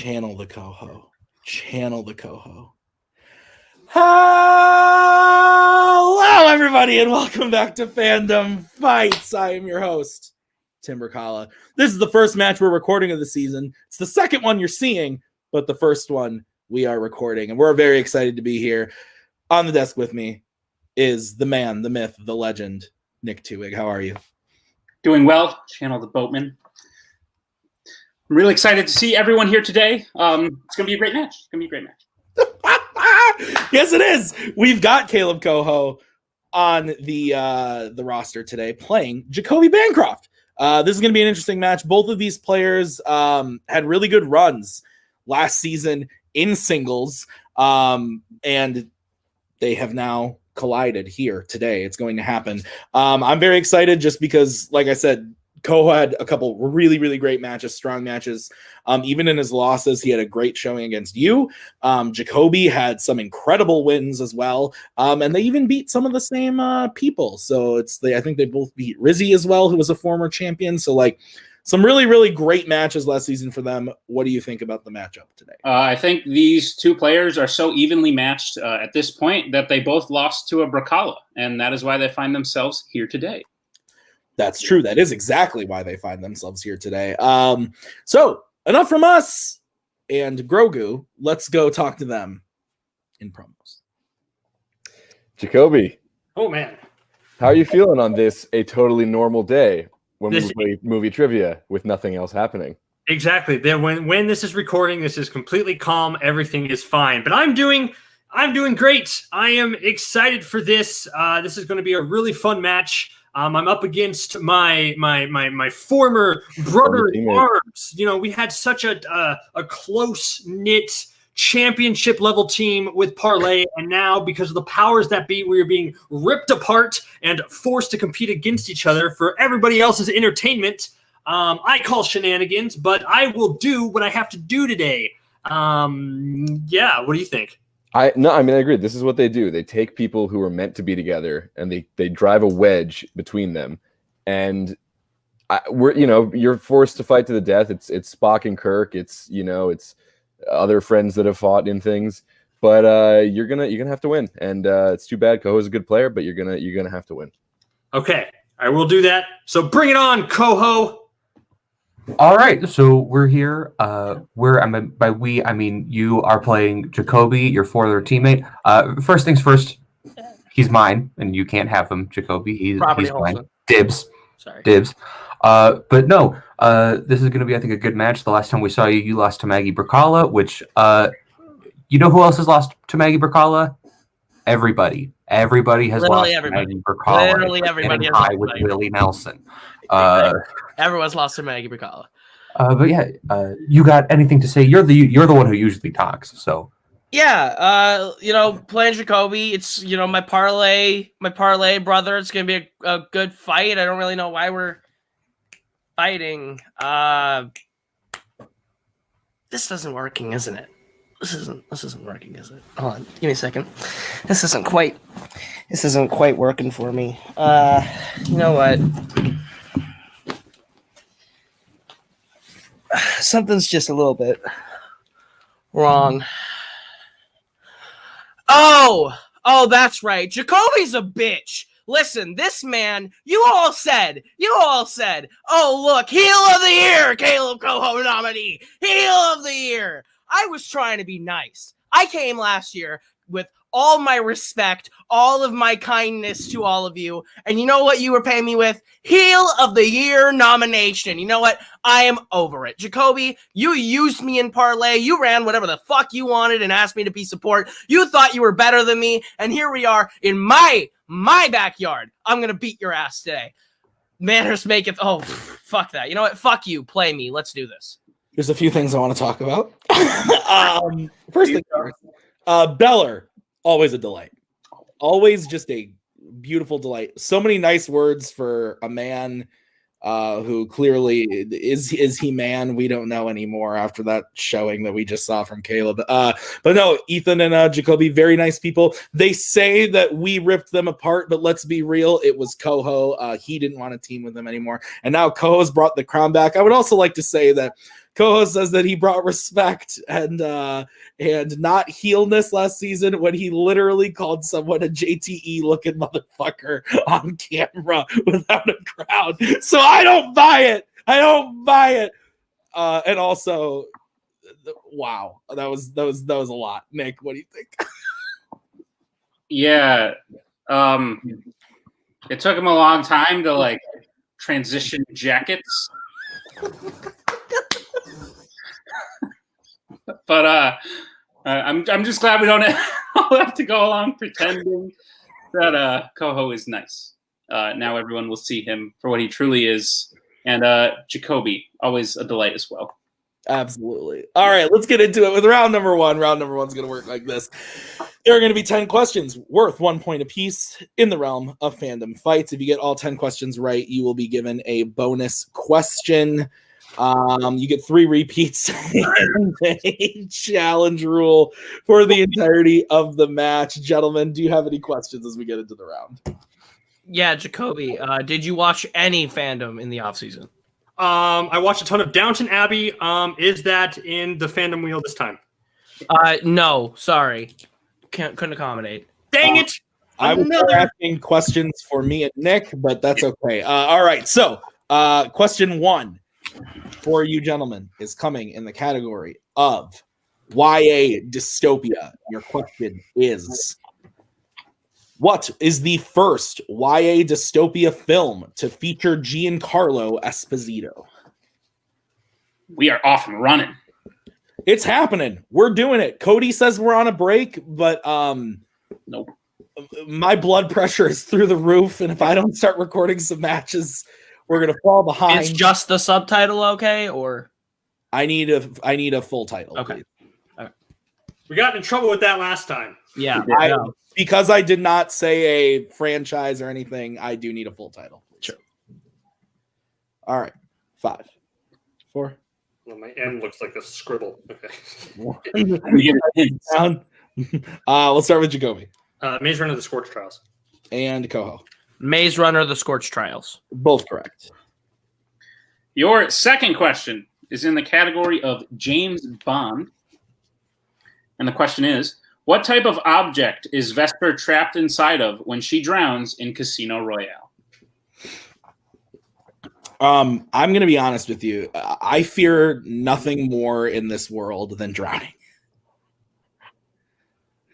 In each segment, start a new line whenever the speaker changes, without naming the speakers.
Channel the Koho. Channel the Koho. Hello, everybody, and welcome back to Fandom Fights. I am your host, Tim Berkala. This is the first match we're recording of the season. It's the second one you're seeing, but the first one we are recording, and we're very excited to be here. On the desk with me is the man, the myth, the legend, Nick Tuig. How are you? Doing well. Channel the Boatman. I'm really excited to see everyone here today. It's going to be a great match. Yes, it is. We've got Kaleb Koho on the roster today playing Jacoby Bancroft. This is going to be an interesting match. Both of these players had really good runs last season in singles, and they have now collided here today. It's going to happen. I'm very excited just because, like I said, Koho had a couple really, really great matches, strong matches. Even in his losses, he had a great showing against you. Jacoby had some incredible wins as well. And they even beat some of the same people. So I think they both beat Rizzy as well, who was a former champion. So like some really, really great matches last season for them. What do you think about the matchup today?
I think these two players are so evenly matched at this point that they both lost to a Berkala. And that is why they find themselves here today.
That's true. That is exactly why they find themselves here today. So enough from us and Grogu. Let's go talk to them in promos.
Jacoby.
Oh, man.
How are you feeling on this a totally normal day when we play movie trivia with nothing else happening?
Exactly. When this is recording, this is completely calm. Everything is fine. But I'm doing great. I am excited for this. This is going to be a really fun match. I'm up against my former brother in arms. You know, we had such a close-knit championship level team with Parlay, and now because of the powers that be, we are being ripped apart and forced to compete against each other for everybody else's entertainment. I call shenanigans, but I will do what I have to do today. Yeah, what do you think?
I agree. This is what they do. They take people who are meant to be together and they drive a wedge between them. And you're forced to fight to the death. It's Spock and Kirk. It's other friends that have fought in things. But you're gonna have to win. And it's too bad. Koho's a good player, but you're gonna have to win.
Okay, I will do that. So bring it on, Koho.
All right, so we're here. By we, I mean you are playing Jacoby, your former teammate. First things first, he's mine, and you can't have him, Jacoby. He's mine. Dibs.
Sorry.
Dibs. But no, this is going to be, I think, a good match. The last time we saw you, you lost to Maggie Berkala, which, you know who else has lost to Maggie Berkala? Everybody. Everybody has lost to Maggie Berkala.
Literally everybody has
lost with Willie Nelson.
Everyone's lost to Maggie Berkala.
But yeah, you got anything to say? You're the one who usually talks, so.
Yeah, playing Jacoby, it's my parlay brother. It's gonna be a good fight. I don't really know why we're fighting. This isn't working, isn't it? This isn't working, is it? Hold on, give me a second. This isn't quite working for me. You know what? Something's just a little bit wrong. Oh, that's right. Jacoby's a bitch. Listen, this man, you all said, oh, look, heel of the year, Kaleb Koho nominee, heel of the year. I was trying to be nice. I came last year with all my respect, all of my kindness to all of you. And you know what you were paying me with? Heel of the Year nomination. You know what? I am over it. Jacoby, you used me in parlay. You ran whatever the fuck you wanted and asked me to be support. You thought you were better than me. And here we are in my backyard. I'm going to beat your ass today. Manners maketh. Oh, fuck that. You know what? Fuck you. Play me. Let's do this.
There's a few things I want to talk about. First thing first, Beller. Always a delight. Always just a beautiful delight. So many nice words for a man who clearly is he man? We don't know anymore after that showing that we just saw from Kaleb. But no, Ethan and Jacoby, very nice people. They say that we ripped them apart, but let's be real. It was Koho. He didn't want to team with them anymore. And now Koho's brought the crown back. I would also like to say that Koho says that he brought respect and not heelness last season when he literally called someone a JTE looking motherfucker on camera without a crowd. So I don't buy it. And also, wow, that was a lot. Nick, what do you think?
Yeah, it took him a long time to like transition jackets, but I'm just glad we don't have to go along pretending that Koho is nice. Now everyone will see him for what he truly is, and Jacoby, always a delight as well.
Absolutely. All right, let's get into it with round number one. Round number one's going to work like this. There are going to be 10 questions worth 1 point apiece in the realm of fandom fights. If you get all 10 questions right, you will be given a bonus question. You get 3 repeats and a challenge rule for the entirety of the match. Gentlemen, do you have any questions as we get into the round?
Yeah, Jacoby, did you watch any fandom in the offseason?
I watched a ton of Downton Abbey. Is that in the fandom wheel this time?
No, sorry. Couldn't accommodate.
Dang it!
I was asking questions for me and Nick, but that's okay. All right, so question 1 for you gentlemen is coming in the category of YA dystopia. Your question is, what is the first YA dystopia film to feature Giancarlo Esposito?
We are off and running.
It's happening. We're doing it. Cody says we're on a break, but
nope.
My blood pressure is through the roof, and if I don't start recording some matches, we're gonna fall behind.
Is just the subtitle okay, or
I need a full title.
Okay.
Please.
We got in trouble with that last time.
Yeah.
Because I did not say a franchise or anything, I do need a full title.
Sure.
All right. 5, 4.
Well, my N looks like a scribble. Okay.
We'll start with Jacoby.
Maze Runner: The Scorch Trials.
And Koho.
Maze Runner: The Scorch Trials.
Both correct.
Your second question is in the category of James Bond. And the question is, what type of object is Vesper trapped inside of when she drowns in Casino Royale?
I'm going to be honest with you. I fear nothing more in this world than drowning.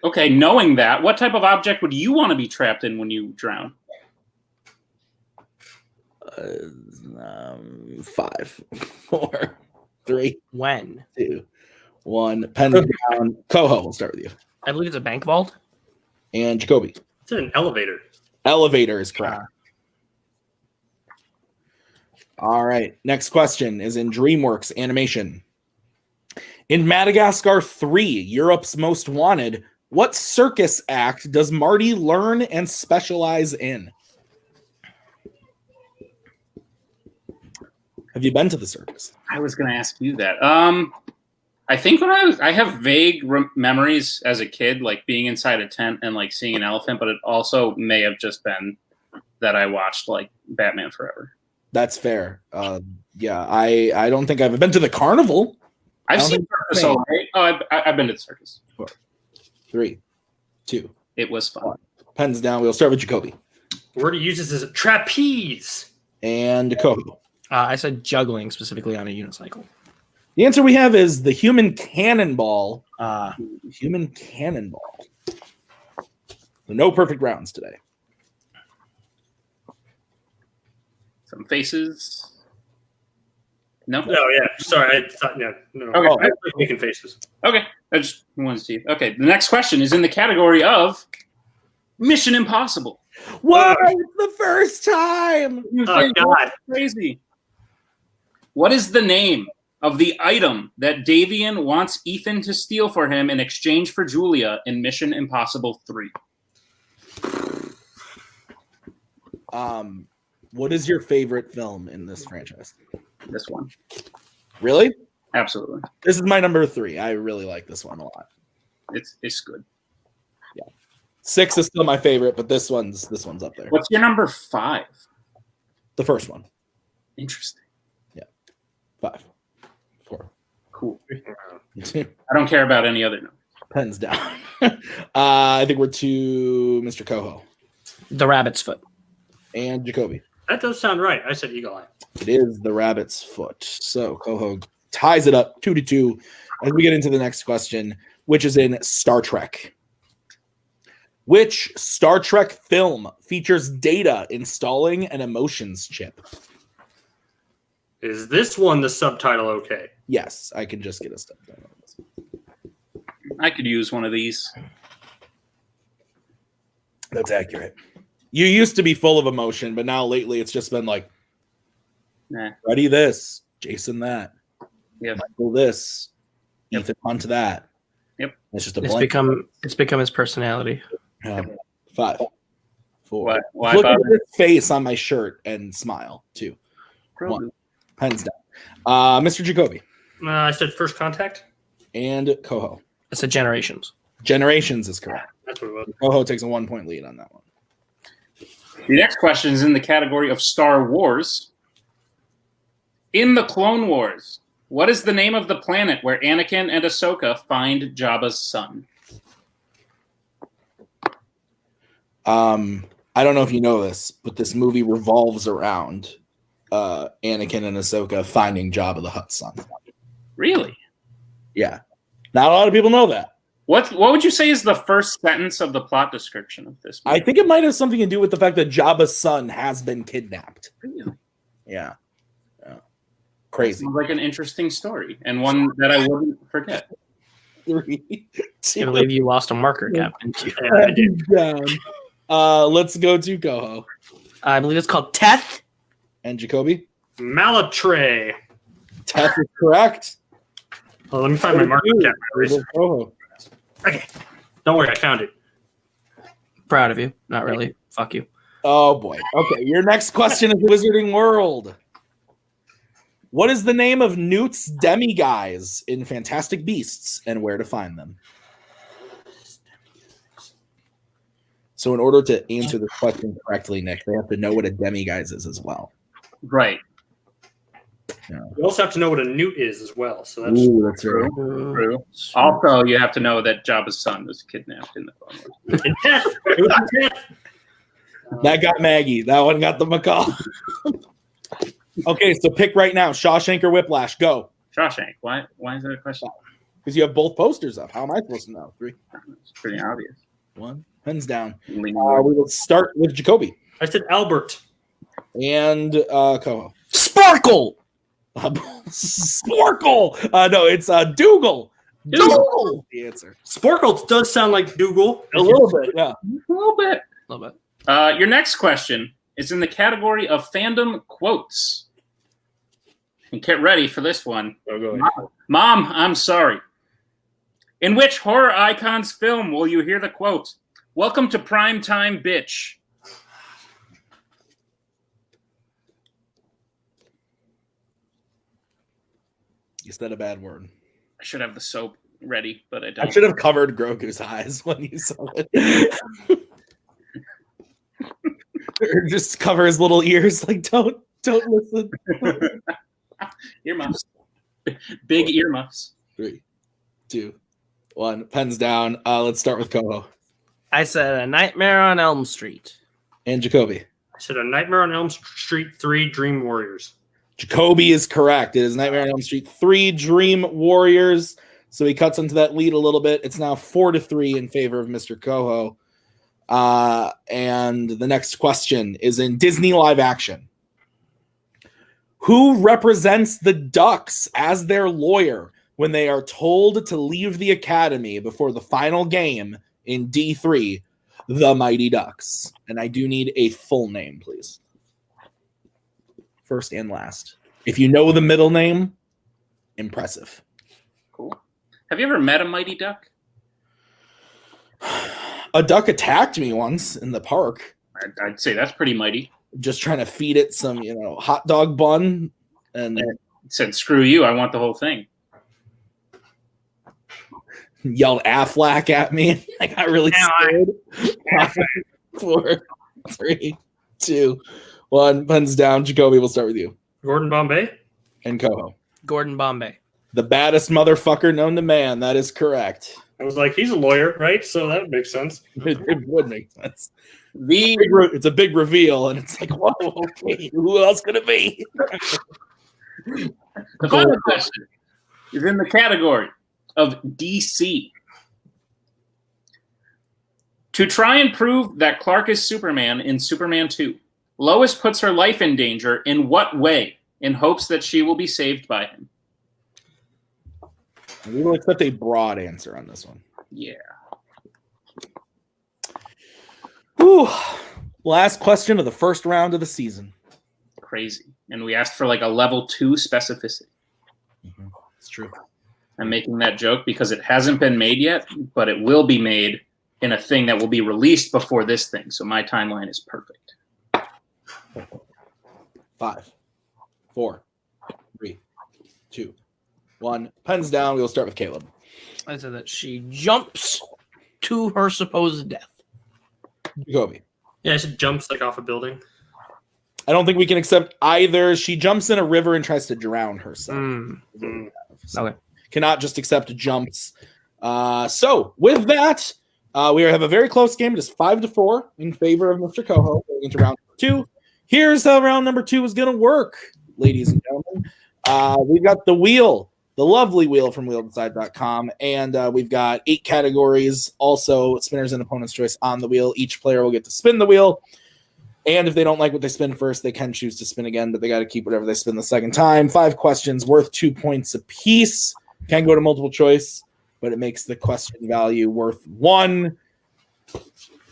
Okay, knowing that, what type of object would you want to be trapped in when you drown?
5, 4, 3.
When?
2, 1. Pen down. Koho, we'll start with you.
I believe it's a bank vault.
And Jacoby.
It's in an elevator.
Elevator is correct. All right. Next question is in DreamWorks Animation. In Madagascar 3, Europe's Most Wanted, what circus act does Marty learn and specialize in? Have you been to the circus?
I was going to ask you that. I think when I have vague memories as a kid, like being inside a tent and like seeing an elephant, but it also may have just been that I watched like Batman Forever.
That's fair. Yeah, I don't think I've been to the carnival.
I've seen circus. I've been to the circus.
4, 3, 2.
It was fun.
1. Pens down. We'll start with Jacoby.
The word he uses is trapeze.
And Koho.
I said juggling, specifically on a unicycle.
The answer we have is the human cannonball. Human cannonball. So no perfect rounds today.
Some faces. No?
Oh, yeah. Sorry. I thought, no.
Okay.
I was making faces.
Okay. I just wanted to see. Okay. The next question is in the category of Mission Impossible.
What? It's the first time.
Oh, God.
Crazy. What is the name of the item that Davian wants Ethan to steal for him in exchange for Julia in Mission Impossible 3?
What is your favorite film in this franchise?
This one.
Really?
Absolutely.
This is my number 3. I really like this one a lot.
It's good.
Yeah. 6 is still my favorite, but this one's up there.
What's your number 5?
The first one.
Interesting.
Yeah. 5, 4,
Cool. I don't care about any other number.
Pens down. I think we're to Mr. Koho
The rabbit's foot.
and Jacoby.
That does sound right. I said eagle eye.
It is the rabbit's foot. So Koho ties it up 2-2 as we get into the next question, which is in Star Trek. Which Star Trek film features Data installing an emotions chip?
Is this one the subtitle okay?
Yes, I can just get a subtitle on this.
I could use one of these.
That's accurate. You used to be full of emotion, but now lately it's just been like,
Nah.
Ready this, Jason that,
Yep.
Michael this,
Yep.
Ethan onto that.
Yep.
It's just a
It's
blank.
become his personality.
5, 4.
Why
Look at
bother?
this face on my shirt and smile. 2, 1. Pens down. Mr. Jacoby
I said first contact.
and Koho.
It's a generations.
Generations is correct.
That's what it was.
Koho takes a 1-point lead on that one.
The next question is in the category of Star Wars. In the Clone Wars, what is the name of the planet where Anakin and Ahsoka find Jabba's son?
I don't know if you know this, but this movie revolves around Anakin and Ahsoka finding Jabba the Hutt's son.
Really?
Yeah. Not a lot of people know that.
What would you say is the first sentence of the plot description of this movie?
I think it might have something to do with the fact that Jabba's son has been kidnapped.
Really?
Yeah. Crazy.
Sounds like an interesting story and one that I wouldn't forget.
3,
I
2,
believe you lost a marker, Captain.
Yeah, I did.
down. Let's go to Koho
I believe it's called Teth.
and Jacoby.
Malatray.
Teth is correct.
Oh, let me find my marker cap.
Koho.
Okay. Don't worry, I found it.
Proud of you. Not really. Fuck you.
Oh boy. Okay, your next question is Wizarding World. What is the name of Newt's demi-guys in Fantastic Beasts and where to find them? So in order to answer this question correctly, Nick, they have to know what a demi-guise is as well.
Right.
You also have to know what a newt is as well. So that's
Ooh, that's right.
True. Also, you have to know that Jabba's son was kidnapped in the Clone Wars.
and Teth. It was Teth.
That got Maggie. That one got the macaw. Okay, so pick right now. Shawshank or Whiplash. Go.
Shawshank. Why is that a question?
Because you have both posters up. How am I supposed to know? 3,
It's pretty obvious.
1. Pens down.
Lean
We will start with Jacoby
I said Albert.
and Koho.
Sparkle.
Sporkle. No, it's Dougal. Dougal. The answer.
Sporkle does sound like Dougal.
A little bit, yeah.
A little bit.
A little bit.
Your next question is in the category of fandom quotes. And get ready for this one.
Oh, go ahead.
Mom, I'm sorry. In which horror icon's film will you hear the quote, "Welcome to prime time, bitch"?
You said a bad word.
I should have the soap ready, but I don't.
I should have covered Grogu's eyes when you saw it. Or just cover his little ears. Like, don't listen.
Earmuffs. Big earmuffs.
3, 2, 1. Pens down. Let's start with Koho
I said A Nightmare on Elm Street.
and Jacoby.
I said A Nightmare on Elm Street 3 Dream Warriors.
Jacoby is correct. It is Nightmare on Elm Street 3 Dream Warriors. So he cuts into that lead a little bit. It's now 4-3 in favor of Mr. Koho. And the next question is in Disney live action. Who represents the Ducks as their lawyer when they are told to leave the academy before the final game in D3, the Mighty Ducks? And I do need a full name, please. First and last. If you know the middle name, impressive.
Cool. Have you ever met a mighty duck?
A duck attacked me once in the park,
I'd say that's pretty mighty.
just trying to feed it some, hot dog bun, and
It said, "Screw you! I want the whole thing."
yelled Aflac at me. I got really scared. 4, 3, 2, 1. Pens down. Jacoby, we'll start with you.
Gordon Bombay.
And Koho.
Gordon Bombay.
The baddest motherfucker known to man. That is correct.
I was like, he's a lawyer, right? So that would make sense.
It would make sense.
The
It's a big reveal, and it's like, whoa, okay, who else could it be?
final question is in the category of DC. To try and prove that Clark is Superman in Superman 2, Lois puts her life in danger in what way in hopes that she will be saved by him?
We will accept a broad answer on this one.
Yeah.
Whew. Last question of the first round of the season.
Crazy. And we asked for like a level 2 specificity.
It's true.
I'm making that joke because it hasn't been made yet, but it will be made in a thing that will be released before this thing. So my timeline is perfect.
5, 4, 3, 2, 1. Pens down. We will start with Kaleb.
I said that she jumps to her supposed death.
Jacoby.
Yeah, she jumps like off a building.
I don't think we can accept either. She jumps in a river and tries to drown herself. So
Okay.
cannot just accept jumps. So with that, we have a very close game. It is 5-4 in favor of Mr. Koho going into round number 2. Here's how round number 2 is going to work, ladies and gentlemen. We've got the wheel, the lovely wheel from wheeldeside.com, and we've got 8 categories. Also, spinners and opponent's choice on the wheel. Each player will get to spin the wheel. And if they don't like what they spin first, they can choose to spin again, but they got to keep whatever they spin the second time. 5 questions worth 2 points apiece. Can go to multiple choice, but it makes the question value worth 1.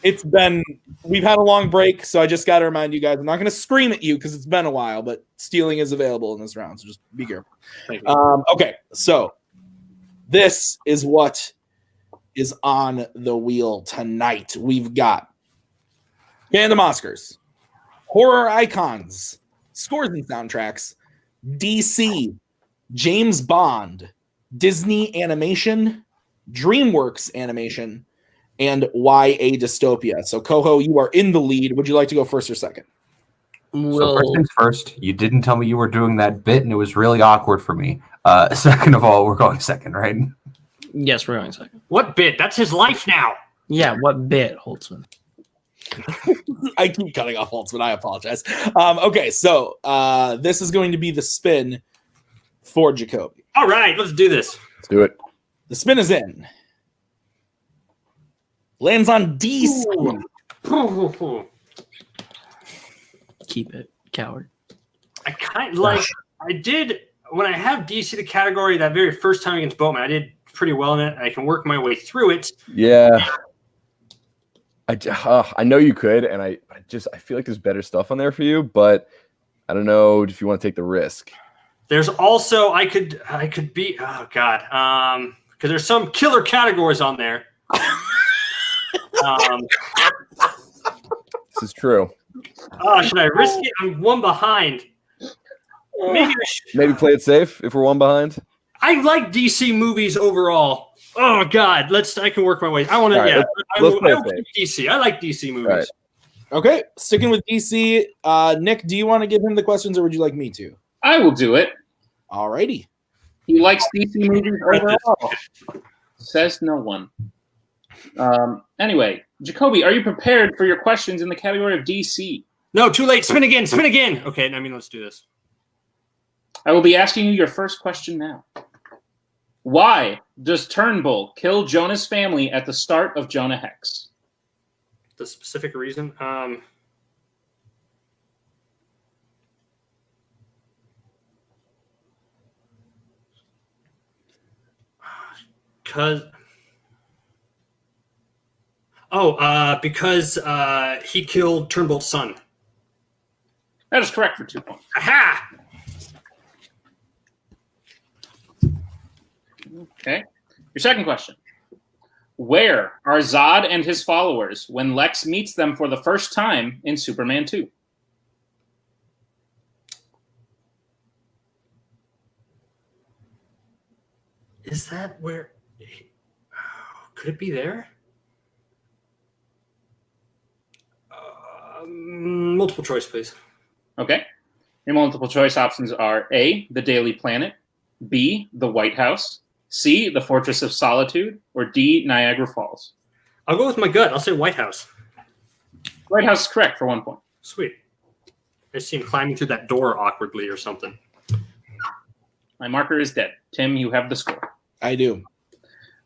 We've had a long break, so I just got to remind you guys, I'm not going to scream at you because it's been a while, but stealing is available in this round, so just be careful. Okay, so this is what is on the wheel tonight. We've got Fandom Oscars, horror icons, scores and soundtracks, DC, James Bond, Disney animation, DreamWorks animation, and YA dystopia. So, Koho, you are in the lead. Would you like to go first or second?
So first things first, you didn't tell me you were doing that bit, and it was really awkward for me. Second of all, we're going second, right?
Yes, we're going second.
What bit? That's his life now.
Yeah, what bit, Holtzman?
I keep cutting off Holtzman. I apologize. Okay, so this is going to be the spin for Jacoby.
All right, let's do this.
Let's do it.
The spin is in. Lands on DC.
Keep it, coward.
I kind of like. I did when I have DC the category that very first time against Boatman. I did pretty well in it. I can work my way through it.
Yeah. I know you could, and I feel like there's better stuff on there for you, but I don't know if you want to take the risk.
There's also I could be because there's some killer categories on there.
This is true.
Should I risk it? I'm one behind.
Maybe play it safe if we're one behind.
I like DC movies overall. Oh God, I can work my way. I want to.
All right,
Yeah,
let's play
I will keep DC. I like DC movies.
All right.
Okay, sticking with DC. Nick, do you want to give him the questions, or would you like me to?
I will do it.
Alrighty.
He likes DC movies overall. Says no one. Anyway, Jacoby, are you prepared for your questions in the category of DC?
No, too late. Spin again. Spin again. Okay, I mean, let's do this.
I will be asking you your first question now. Why does Turnbull kill Jonah's family at the start of Jonah Hex?
The specific reason? Because he killed Turnbull's son.
That is correct for 2 points.
Aha!
Okay. Your second question. Where are Zod and his followers when Lex meets them for the first time in Superman 2?
Is that where... Could it be there? Multiple choice, please.
Okay. Your multiple choice options are A, the Daily Planet, B, the White House, C, the Fortress of Solitude, or D, Niagara Falls?
I'll go with my gut. I'll say White House.
White House is correct for 1 point.
Sweet. I see him climbing through that door awkwardly or something.
My marker is dead. Tim, you have the score.
I do.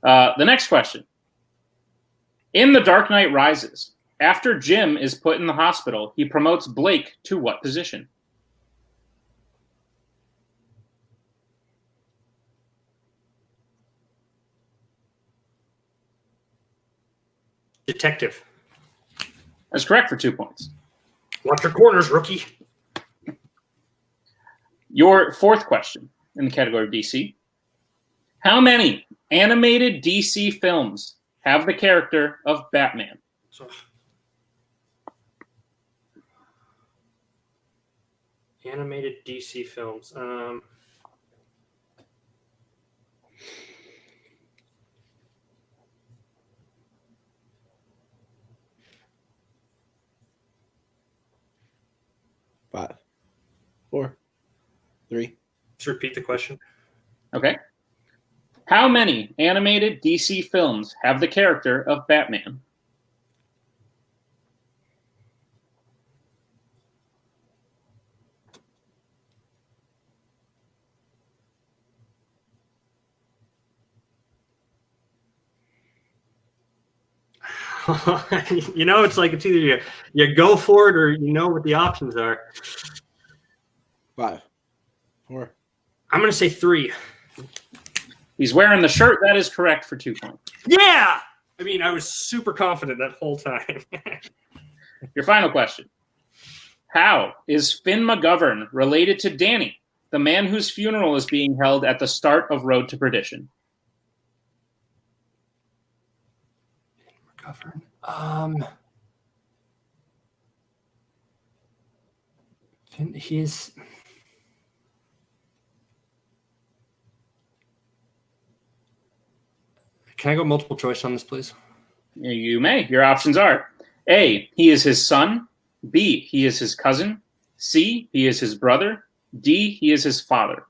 The next question. In The Dark Knight Rises, after Jim is put in the hospital, he promotes Blake to what position?
Detective.
That's correct for 2 points.
Watch your corners, rookie.
Your fourth question in the category of DC. How many animated DC films have the character of Batman?
Animated DC films.
5, 4, 3.
Just repeat the question.
Okay. How many animated DC films have the character of Batman?
You know, it's like it's either you go for it or you know what the options are.
5, 4.
I'm going to say 3.
He's wearing the shirt. That is correct for 2 points.
Yeah! I mean, I was super confident that whole time.
Your final question. How is Finn McGovern related to Danny, the man whose funeral is being held at the start of Road to Perdition?
McGovern. He's... Can I go multiple choice on this, please?
You may. Your options are A, he is his son. B, he is his cousin. C, he is his brother. D, he is his father.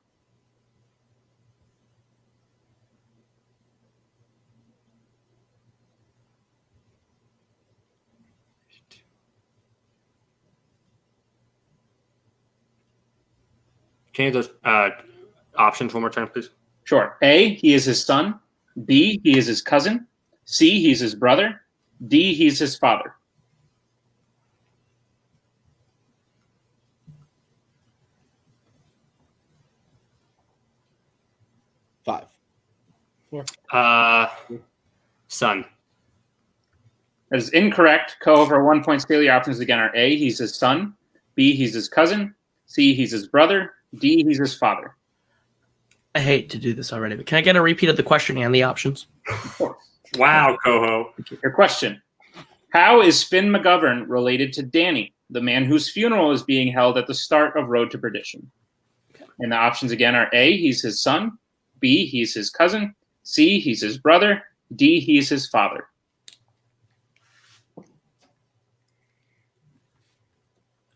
Can you do those options one more time, please?
Sure. A, he is his son. B, he is his cousin. C, he's his brother. D, he's his father.
Five, 4.
Son.
That is incorrect. Koho, for 1 point scale, your options again are A, he's his son. B, he's his cousin. C, he's his brother. D, he's his father.
I hate to do this already, but can I get a repeat of the question and the options?
Of course.
Wow, Koho.
Your question. How is Finn McGovern related to Danny, the man whose funeral is being held at the start of Road to Perdition? And the options again are A, he's his son. B, he's his cousin. C, he's his brother. D, he's his father.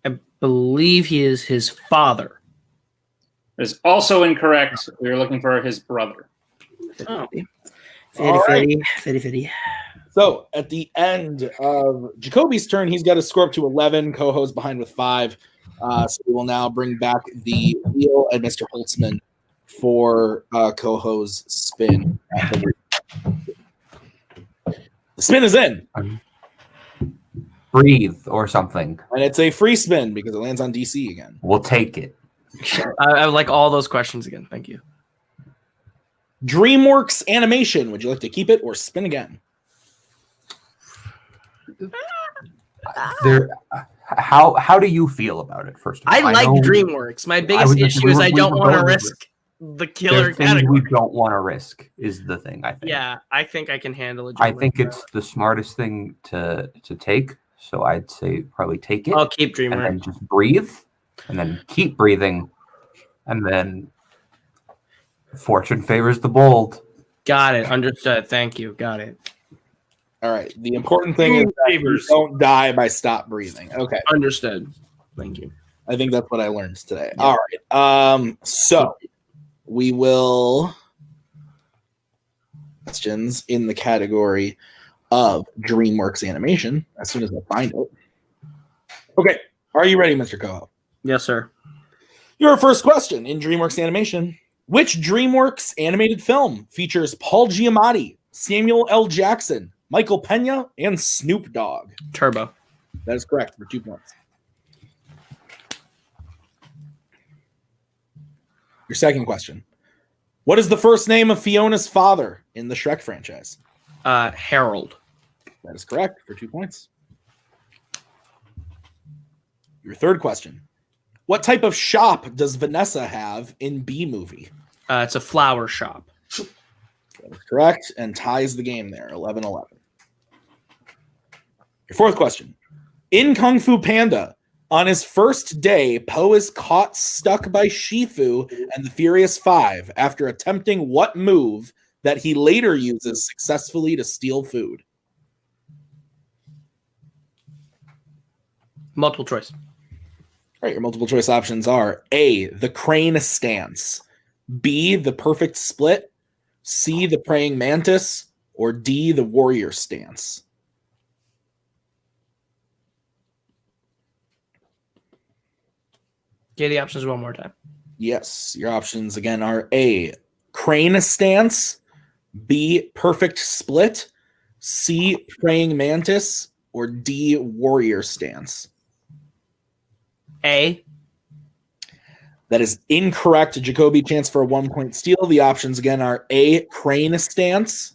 I believe he is his father.
That is also incorrect. We were looking for his brother.
Oh.
All right.
Fitty.
So at the end of Jacoby's turn, he's got to score up to 11. Koho's behind with 5. So we will now bring back the wheel and Mr. Holtzman for Koho's spin. The spin is in.
Breathe or something.
And it's a free spin because it lands on DC again.
We'll take it.
I would like all those questions again. Thank you.
DreamWorks Animation. Would you like to keep it or spin again?
There. How do you feel about it? First of all,
I like
know
DreamWorks. My biggest issue is I don't want to risk the killer
things
category.
we don't want to risk is the thing. I think.
Yeah, I think I can handle it.
I think it's the smartest thing to take. So I'd say probably take it.
I'll keep
and
DreamWorks.
then just breathe, and then keep breathing, and then fortune favors the bold.
Got it. Understood. Thank you. Got it.
All right. The important thing is that you don't die by stop breathing. Okay.
Understood. Thank you.
I think that's what I learned today. Yeah. All right. So we will questions in the category of DreamWorks animation as soon as I find it. Okay, are you ready, Mr. Koho?
Yes, sir.
Your first question in DreamWorks animation. Which DreamWorks animated film features Paul Giamatti, Samuel L. Jackson, Michael Pena, and Snoop Dogg?
Turbo.
That is correct for 2 points. Your second question. What is the first name of Fiona's father in the Shrek franchise?
Harold.
That is correct for 2 points. Your third question. What type of shop does Vanessa have in B Movie?
It's a flower shop.
That is correct and ties the game there, 11-11. Your fourth question. In Kung Fu Panda, on his first day, Po is caught stuck by Shifu and the Furious Five after attempting what move that he later uses successfully to steal food?
Multiple choice.
All right, your multiple choice options are A, the crane stance, B, the perfect split, C, the praying mantis, or D, the warrior stance.
Get the options one more time.
Yes, your options again are A, crane stance, B, perfect split, C, praying mantis, or D, warrior stance.
A.
That is incorrect. Jacoby, chance for a 1-point steal. The options again are A, crane stance,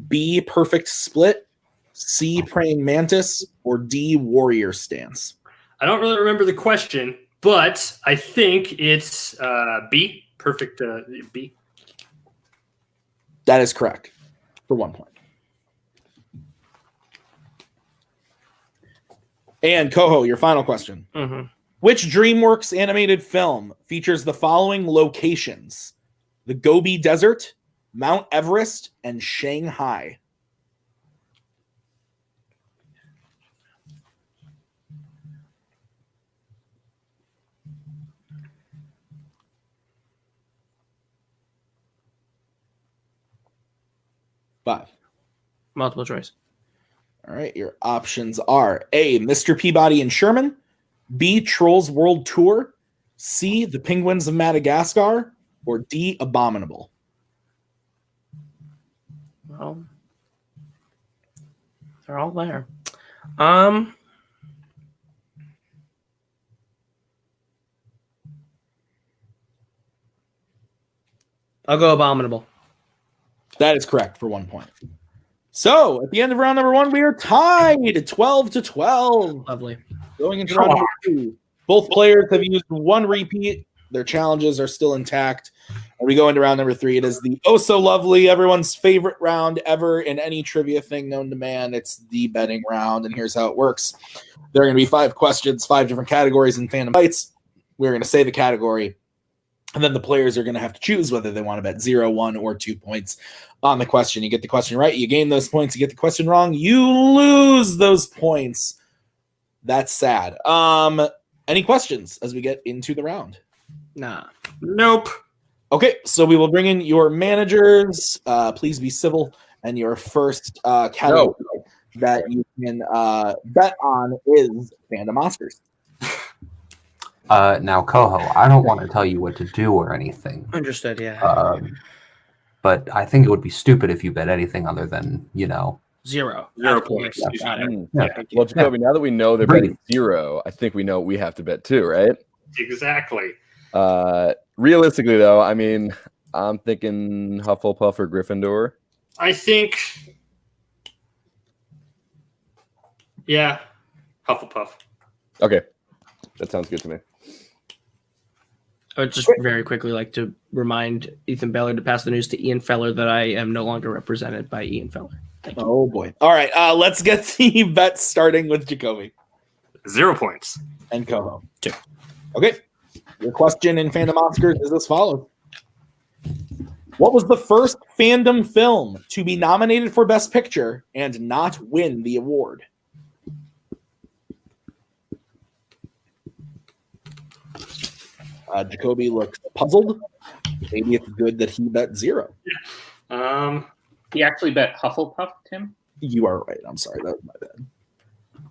B, perfect split, C, praying mantis, or D, warrior stance.
I don't really remember the question, but I think it's B. Perfect B.
That is correct for 1 point. And Koho, your final question.
Mm-hmm.
Which DreamWorks animated film features the following locations? The Gobi Desert, Mount Everest, and Shanghai. Five.
Multiple choice.
All right, your options are A, Mr. Peabody and Sherman, B, Trolls World Tour, C, The Penguins of Madagascar, or D, Abominable.
Well, they're all there. I'll go Abominable.
That is correct for 1 point. So at the end of round number one, we are tied 12-12.
Lovely.
Going into round number two, both players have used one repeat. Their challenges are still intact. And we go into round number three. It is the oh so lovely, everyone's favorite round ever in any trivia thing known to man. It's the betting round, and here's how it works. There are going to be 5 questions, 5 different categories in Fandom Fights. We're going to say the category, and then the players are going to have to choose whether they want to bet 0, 1, or 2 points on the question. You get the question right, you gain those points. You get the question wrong, you lose those points. That's sad. Any questions as we get into the round?
Nah.
Nope.
Okay, so we will bring in your managers. Please be civil. And your first category that you can bet on is Fandom Oscars.
Now, Koho, I don't want to tell you what to do or anything.
Understood, yeah.
But I think it would be stupid if you bet anything other than,
0.
0
points.
points.
Got it.
Yeah.
Well, Jacoby, now that we know they're betting 0, I think we know we have to bet 2, right?
Exactly.
Realistically, though, I mean, I'm thinking Hufflepuff or Gryffindor.
I think, yeah, Hufflepuff.
Okay, that sounds good to me.
I would just very quickly like to remind Ethan Beller to pass the news to Ian Feller that I am no longer represented by Ian Feller. Thank you.
Oh, boy. All right, let's get the bets starting with Jacoby
0 points.
and Koho.
2.
Okay, your question in Fandom Oscars is as follows. What was the first fandom film to be nominated for Best Picture and not win the award? Jacoby looks puzzled. maybe it's good that he bet 0.
He actually bet Hufflepuff, Tim.
You are right. I'm sorry. That was my bad.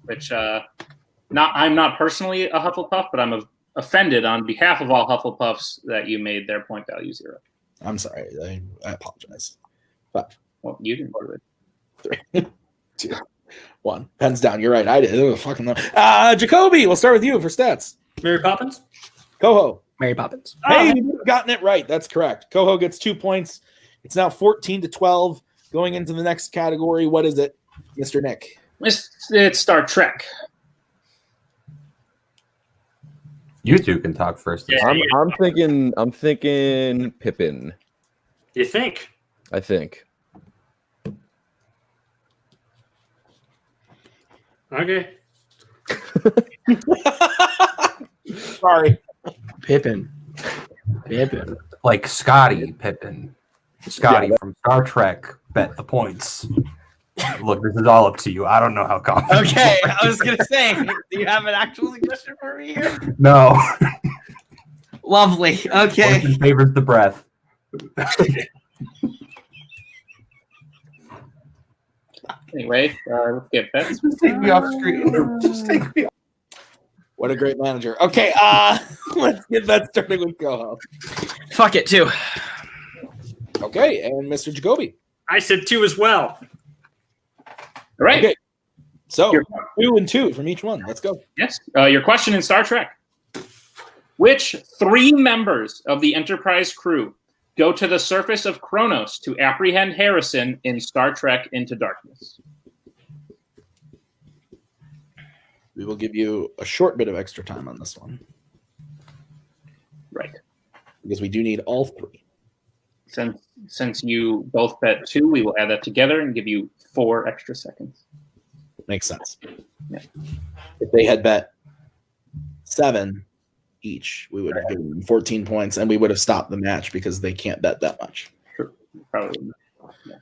Which I'm not personally a Hufflepuff, but I'm offended on behalf of all Hufflepuffs that you made their point value 0.
I'm sorry. I apologize. 5.
Well, you didn't do it.
3, 2, 1. Pens down. You're right. I did. Oh, fucking Jacoby, we'll start with you for stats.
Mary Poppins?
Coho.
Mary Poppins.
Hey, you've gotten it right. That's correct. Coho gets 2 points. It's now 14-12. Going into the next category, what is it, Mr. Nick?
It's Star Trek.
You two can talk first.
Yeah.
I'm thinking Pippin.
You think?
I think.
Okay.
Sorry.
Pippin.
Like Scotty Pippin. Scotty from Star Trek bet the points. Look, this is all up to you. I don't know how confident.
Okay, I was gonna say, do you have an actual suggestion for me here?
No.
Lovely. Okay.
Fortune favors the breath.
Anyway, let's get bets.
Just take me off screen. Just take me off.
What a great manager. Okay, let's get that started with Coho.
Fuck it, 2.
Okay, and Mr. Jacoby.
I said 2 as well.
All right.
Okay. So 2 and 2 from each one. Let's go.
Yes. Your question in Star Trek. Which 3 members of the Enterprise crew go to the surface of Kronos to apprehend Harrison in Star Trek Into Darkness?
We will give you a short bit of extra time on this one.
Right.
Because we do need all 3.
Since you both bet 2, we will add that together and give you 4 extra seconds.
Makes sense.
Yeah.
If they had bet 7 each, we would have given them 14 points, and we would have stopped the match because they can't bet that much.
Sure. Probably. Yeah.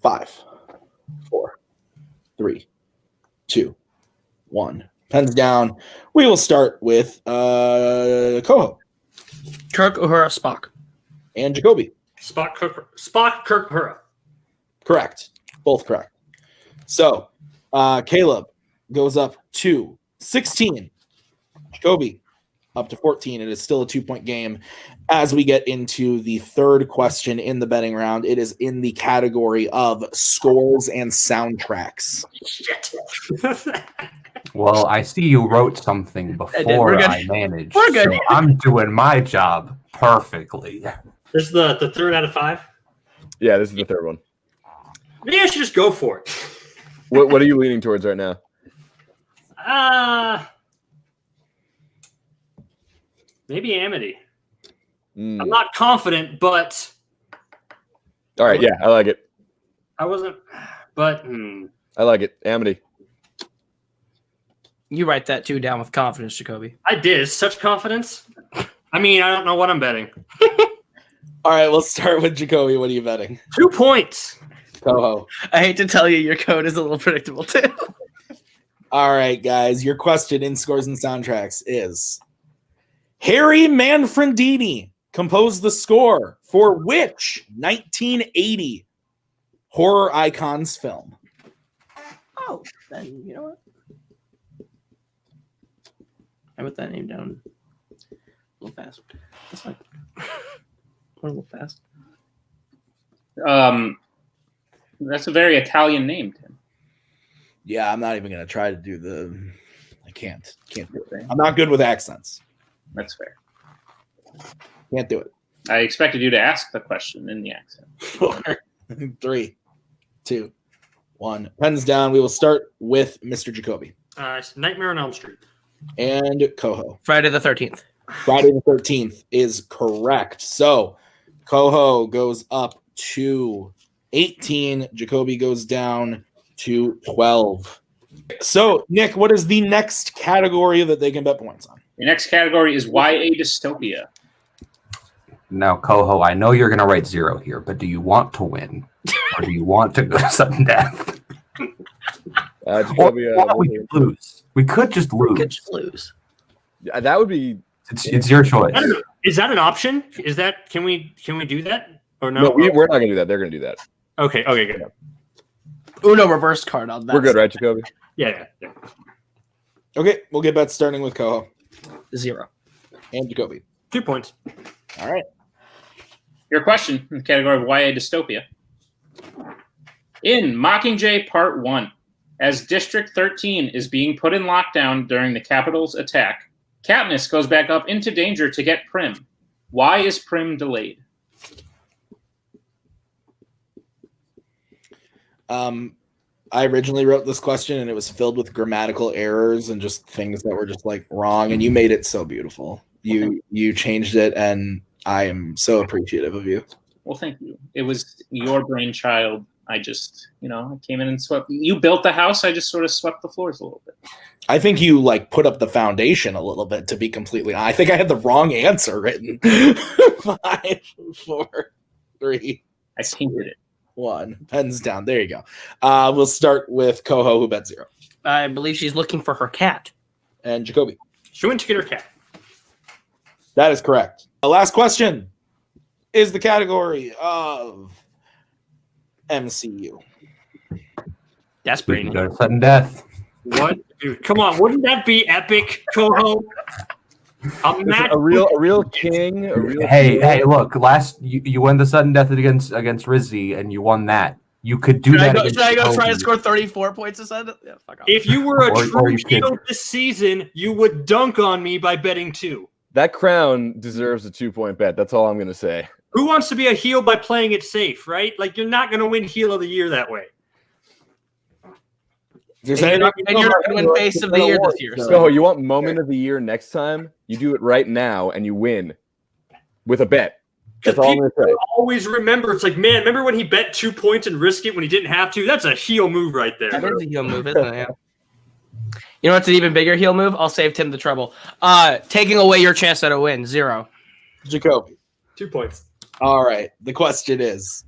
5, 4, 3, 2, 1. Pens down. We will start with Koho
Kirk, Uhura, Spock.
and Jacoby.
Spock, Kirk, Uhura.
Correct. Both correct. So, Kaleb goes up to 16. Jacoby up to 14. It is still a 2-point game. As we get into the third question in the betting round, it is in the category of scores and soundtracks.
Shit.
Well, I see you wrote something before I managed.
We're good.
So I'm doing my job perfectly.
This is the 3rd out of 5.
Yeah, this is the third one.
Maybe I should just go for it.
What are you leaning towards right now?
Maybe Amity.
Mm.
I'm not confident, but
All right, yeah, I like it.
I wasn't. But
I like it. Amity.
You write that 2 down with confidence, Jacoby.
I did. Such confidence. I mean, I don't know what I'm betting.
All right, we'll start with Jacoby. What are you betting?
2 points.
Coho.
I hate to tell you, your code is a little predictable too.
All right, guys. Your question in scores and soundtracks is Harry Manfredini composed the score for which 1980 horror icons film?
Oh, then you know what? I put that name down a little fast. That's fine. A little fast.
That's a very Italian name, Tim.
Yeah, I'm not even going to try to do the... I can't do it. I'm not good with accents.
That's fair.
Can't do it.
I expected you to ask the question in the accent.
4, 3, 2, 1. Pens down. We will start with Mr. Jacoby
Nightmare on Elm Street.
and Coho.
Friday the 13th.
Friday the 13th is correct. So Coho goes up to 18. Jacoby goes down to 12. So, Nick, what is the next category that they can bet points on?
The next category is YA dystopia.
Now, Koho, I know you're going to write 0 here, but do you want to win? Or do you want to go to sudden death?
Jacoby,
We could lose. We could just lose.
We could just lose.
that would be...
It's your choice.
Is that an option? Is that can we do that or no?
No, we're not gonna do that. They're gonna do that.
Okay, good.
Uno reverse card on that.
We're good, right, Jacoby?
Yeah.
Okay, we'll get bets starting with Koho
0.
and Jacoby.
2 points.
All right.
Your question in the category of YA dystopia. In Mockingjay Part 1, as District 13 is being put in lockdown during the Capitol's attack, Katniss goes back up into danger to get Prim. Why is Prim delayed?
I originally wrote this question and it was filled with grammatical errors and just things that were just like wrong, and you made it so beautiful. You changed it, and I am so appreciative of you.
Well, thank you. It was your brainchild. I just, I came in and swept. You built the house. I just sort of swept the floors a little bit.
I think you like put up the foundation a little bit, to be completely honest. I think I had the wrong answer written. 5, 4, 3.
I tainted it.
1. Pens down. There you go. We'll start with Koho, who bet 0.
I believe she's looking for her cat.
And Jacoby.
She went to get her cat.
That is correct. The last question is the category of MCU.
That's
We
pretty
can go to sudden death.
What? Dude, come on. Wouldn't that be epic, Koho?
A real king.
Hey, look! You won the sudden death against Rizzy, and you won that. You could do that.
Should I go try to score 34 points instead? Yeah, fuck off.
If you were a
Or
true
you
heel
could-
this season, you would dunk on me by betting 2.
That crown deserves a 2-point bet. That's all I'm gonna say.
Who wants to be a heel by playing it safe, right? Like, you're not going to win heel of the year that way.
There's
And you're not going to win face of the year this year.
So you want moment of the year next time? You do it right now and you win with a bet. That's all I'm gonna say.
Always remember, it's like, man, remember when he bet 2 points and risked it when he didn't have to? That's a heel move right there.
That is a heel move, isn't it? Yeah. You know what's an even bigger heel move? I'll save Tim the trouble. Taking away your chance at a win. 0.
Jacoby.
2 points.
All right. The question is,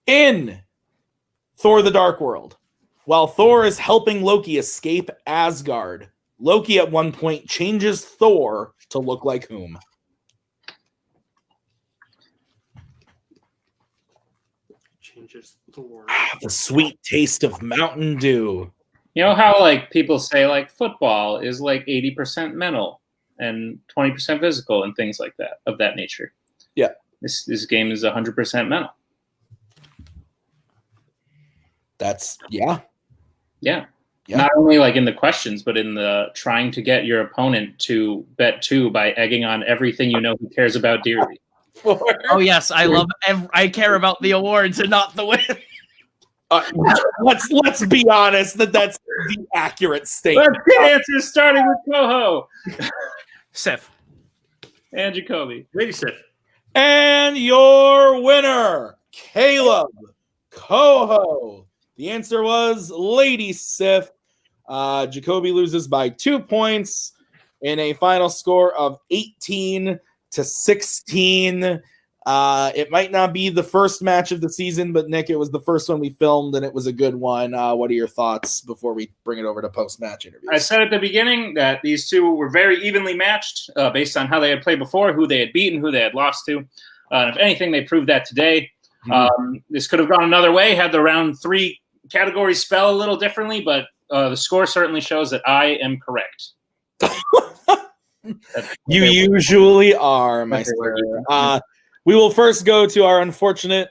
in Thor: The Dark World, while Thor is helping Loki escape Asgard, Loki at one point changes Thor to look like whom?
Changes Thor.
The sweet taste of Mountain Dew.
You know how people say football is 80% mental and 20% physical and things like that of that nature.
Yeah.
This game is 100% mental.
That's yeah.
Yeah.
Yeah.
Not only in the questions, but in the trying to get your opponent to bet 2 by egging on everything he cares about dearly.
Oh, yes. I care about the awards and not the win.
Let's be honest that's the accurate statement.
Let's get answers starting with Koho
Sif.
and Jacoby.
Lady Sif.
And your winner, Kaleb Koho. The answer was Lady Sif. Jacoby loses by 2 points in a final score of 18-16. It might not be the first match of the season, but Nick, it was the first one we filmed, and it was a good one. What are your thoughts before we bring it over to post-match interviews?
I said at the beginning that these two were very evenly matched based on how they had played before, who they had beaten, who they had lost to. If anything, they proved that today. This could have gone another way had the round 3 categories fell a little differently, but the score certainly shows that I am correct.
You usually are, my sir. We will first go to our unfortunate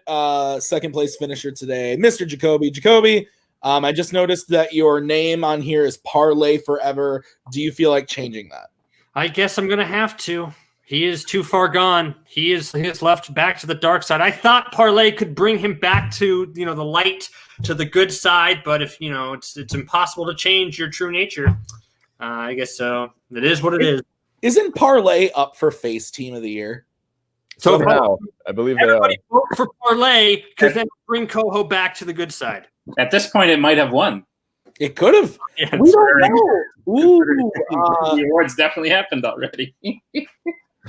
second place finisher today, Mr. Jacoby. Jacoby, I just noticed that your name on here is Parlay Forever. Do you feel like changing that?
I guess I'm going to have to. He is too far gone. He is left back to the dark side. I thought Parlay could bring him back to, the light, to the good side, but if, it's impossible to change your true nature, I guess so. It is what it is.
Isn't Parlay up for face team of the year?
Somehow, I believe they are.
Everybody vote for Parlay because then bring Koho back to the good side.
At this point, it might have won.
It could have.
Yeah,
We don't know. Ooh,
The awards definitely happened already.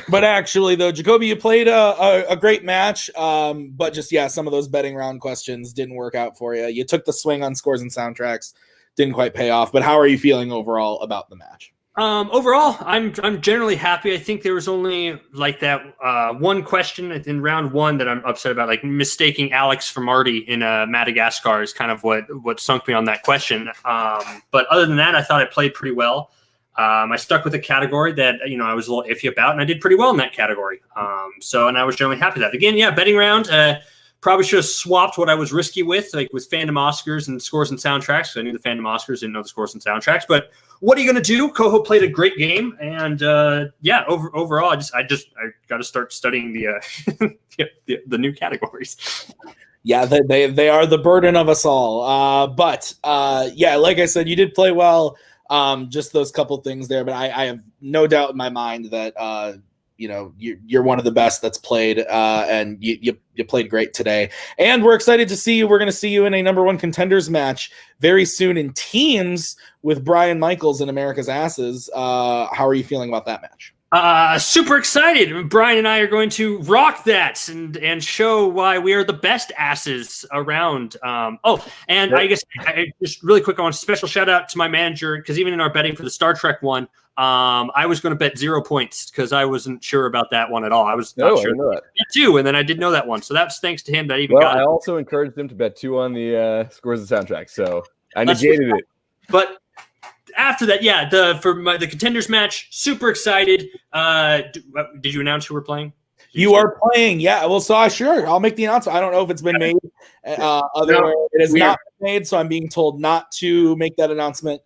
but actually, though, Jacoby, you played a great match, but just, some of those betting round questions didn't work out for you. You took the swing on scores and soundtracks, didn't quite pay off. But how are you feeling overall about the match?
Overall, I'm generally happy. I think there was only like that one question in round one that I'm upset about, like mistaking Alex for Marty in Madagascar is kind of what sunk me on that question. But other than that, I thought I played pretty well. I stuck with a category that I was a little iffy about, and I did pretty well in that category. And I was generally happy with that. Again, yeah, betting round. Probably should have swapped what I was risky with, like with Fandom Oscars and scores and soundtracks. So I knew the Fandom Oscars, didn't know the scores and soundtracks. But what are you going to do? Koho played a great game, and overall, I got to start studying the new categories.
Yeah, they are the burden of us all. But like I said, you did play well. Just those couple things there, but I have no doubt in my mind that you're one of the best that's played, and you played great today. And we're excited to see you. We're going to see you in a number one contenders match very soon in teams with Brian Michaels and America's Asses. How are you feeling about that match?
Super excited. Brian and I are going to rock that and show why we are the best asses around. I guess just really quick, I want a special shout out to my manager, because even in our betting for the Star Trek one, I was going to bet 0 points because I wasn't sure about that one at all. I was not sure. I know that. 2, and then I did know that one. So that's thanks to him that I even got it.
I also encouraged him to bet 2 on the scores and soundtracks, so I negated it.
But after that, the contenders match, super excited. Did you announce who we're playing?
You are playing, yeah. Well, sure, I'll make the announcement. I don't know if it's been made. It has not been made, so I'm being told not to make that announcement.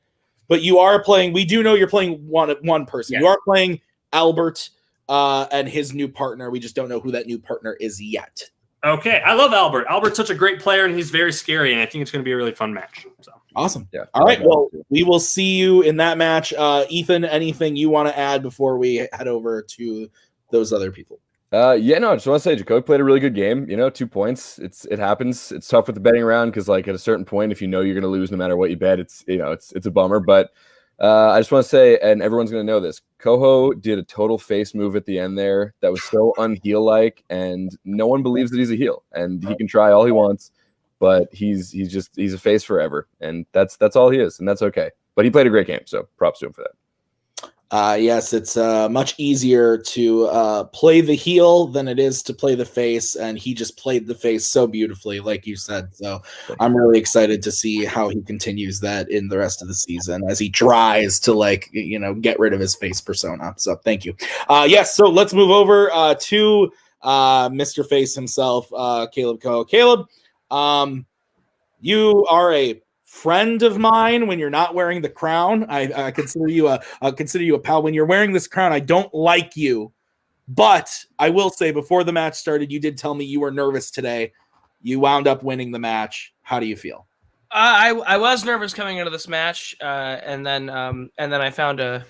But you are playing. We do know you're playing one person. Yeah. You are playing Albert and his new partner. We just don't know who that new partner is yet.
Okay, I love Albert. Albert's such a great player, and he's very scary, and I think it's going to be a really fun match. So
awesome. Yeah. All right. Well, we will see you in that match. Ethan, anything you want to add before we head over to those other people?
I just want to say Jacoby played a really good game. 2 points. It happens. It's tough with the betting round because, like, at a certain point, if you know you're going to lose no matter what you bet, it's a bummer. But I just want to say, and everyone's going to know this, Koho did a total face move at the end there that was so unheel-like, and no one believes that he's a heel. And he can try all he wants, but he's a face forever, and that's all he is, and that's okay. But he played a great game, so props to him for that.
Yes, it's much easier to play the heel than it is to play the face, and he just played the face so beautifully, like you said. So I'm really excited to see how he continues that in the rest of the season as he tries to get rid of his face persona. So thank you. So let's move over to Mr. Face himself, Kaleb Koho. Kaleb, you are a friend of mine when you're not wearing the crown. I consider you a pal. When you're wearing this crown, I don't like you. But I will say, before the match started, you did tell me you were nervous today. You wound up winning the match. How do you feel?
I was nervous coming into this match, and then I found an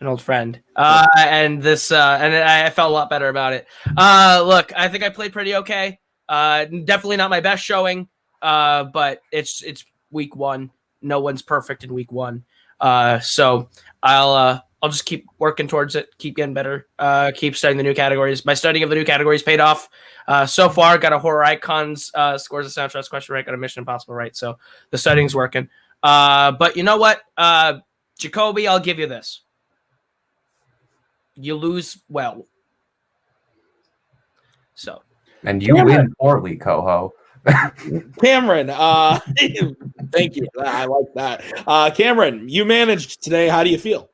old friend, and I felt a lot better about it. Look, I think I played pretty okay. Definitely not my best showing, but it's week 1. No one's perfect in week 1. So I'll just keep working towards it, keep getting better, keep studying the new categories. My studying of the new categories paid off. So far, got a horror icons, scores and soundtracks question right, got a Mission Impossible right. So the studying's working. But you know what? Jacoby, I'll give you this. You lose well. So.
And you win poorly, Koho.
Cameron, thank you. I like that. Cameron, you managed today. How do you feel?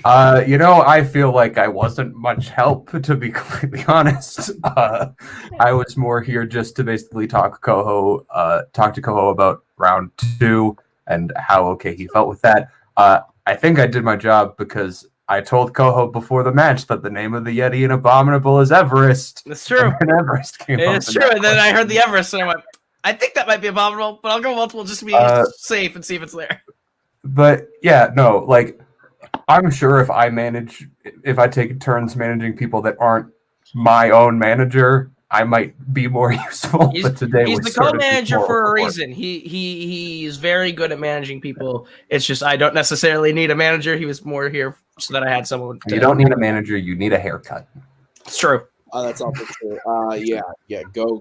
I feel like I wasn't much help, to be completely honest. I was more here just to basically talk to Koho about round 2 and how okay he felt with that. I think I did my job because I told Koho before the match that the name of the Yeti in Abominable is Everest.
That's true.
And Everest came up.
It's true. And then I heard the Everest and I went, I think that might be Abominable, but I'll go multiple just to be safe and see if it's there.
But yeah, no, I'm sure if I take turns managing people that aren't my own manager, I might be more useful.
He's
the
co-manager for a reason. He's very good at managing people. It's just I don't necessarily need a manager. He was more here so that I had someone.
You don't need a manager. You need a haircut.
It's true.
That's also true.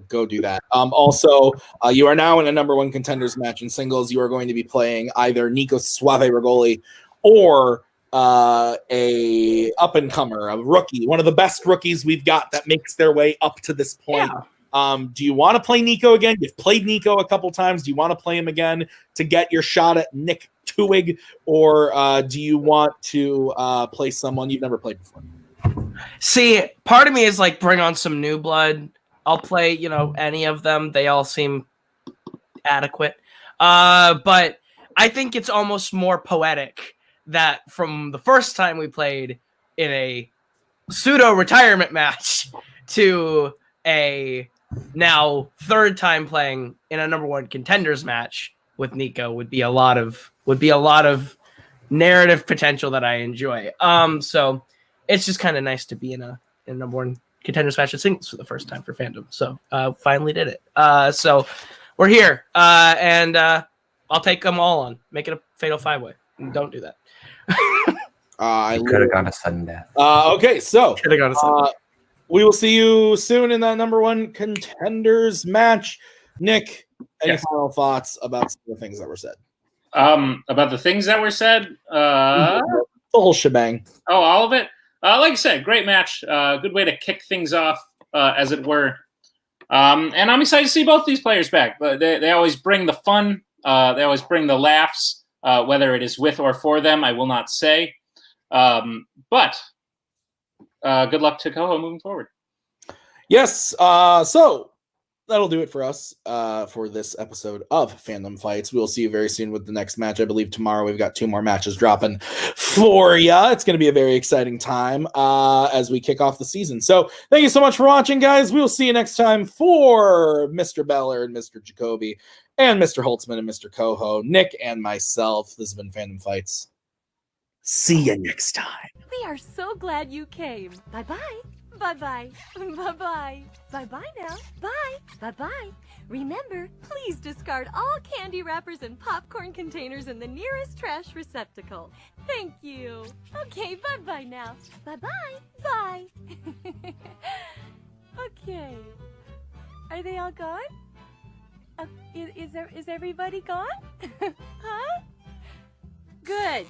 Go do that. Also, you are now in a number 1 contenders match in singles. You are going to be playing either Nico Suave Regoli or a up and comer, a rookie, one of the best rookies we've got that makes their way up to this point. Do you want to play Nico again? You've played Nico a couple times. Do you want to play him again to get your shot at Nick Tuig, or do you want to play someone you've never played before?
See, part of me is like, bring on some new blood. I'll play, any of them. They all seem adequate. But I think it's almost more poetic that from the first time we played in a pseudo retirement match to a now third time playing in a #1 contenders match with Nico would be a lot of narrative potential that I enjoy. So it's just kind of nice to be in a #1 contenders match of singles for the first time for Fandom. So finally did it. So we're here, and I'll take them all on. Make it a fatal 5-way. Don't do that.
I could have gone to sudden death.
Okay, so
Could have gone to sudden.
we will see you soon in that #1 contenders match. Nick, any final thoughts about some of the things that were said?
About the things that were said?
The whole shebang.
Oh, all of it? Like I said, great match. Good way to kick things off, as it were. And I'm excited to see both these players back. They always bring the fun. They always bring the laughs, whether it is with or for them, I will not say. But good luck to Koho moving forward.
Yes. So that'll do it for us for this episode of Fandom Fights. We'll see you very soon with the next match. I believe tomorrow we've got 2 more matches dropping for ya. It's going to be a very exciting time as we kick off the season. So thank you so much for watching, guys. We'll see you next time for Mr. Beller and Mr. Jacoby and Mr. Holtzman and Mr. Koho, Nick and myself. This has been Fandom Fights. See you next time.
We are so glad you came. Bye-bye. Bye-bye. Bye-bye. Bye-bye now. Bye. Bye-bye. Remember, please discard all candy wrappers and popcorn containers in the nearest trash receptacle. Thank you. Okay, bye-bye now. Bye-bye. Bye. Okay. Are they all gone? Is everybody gone? Huh? Good.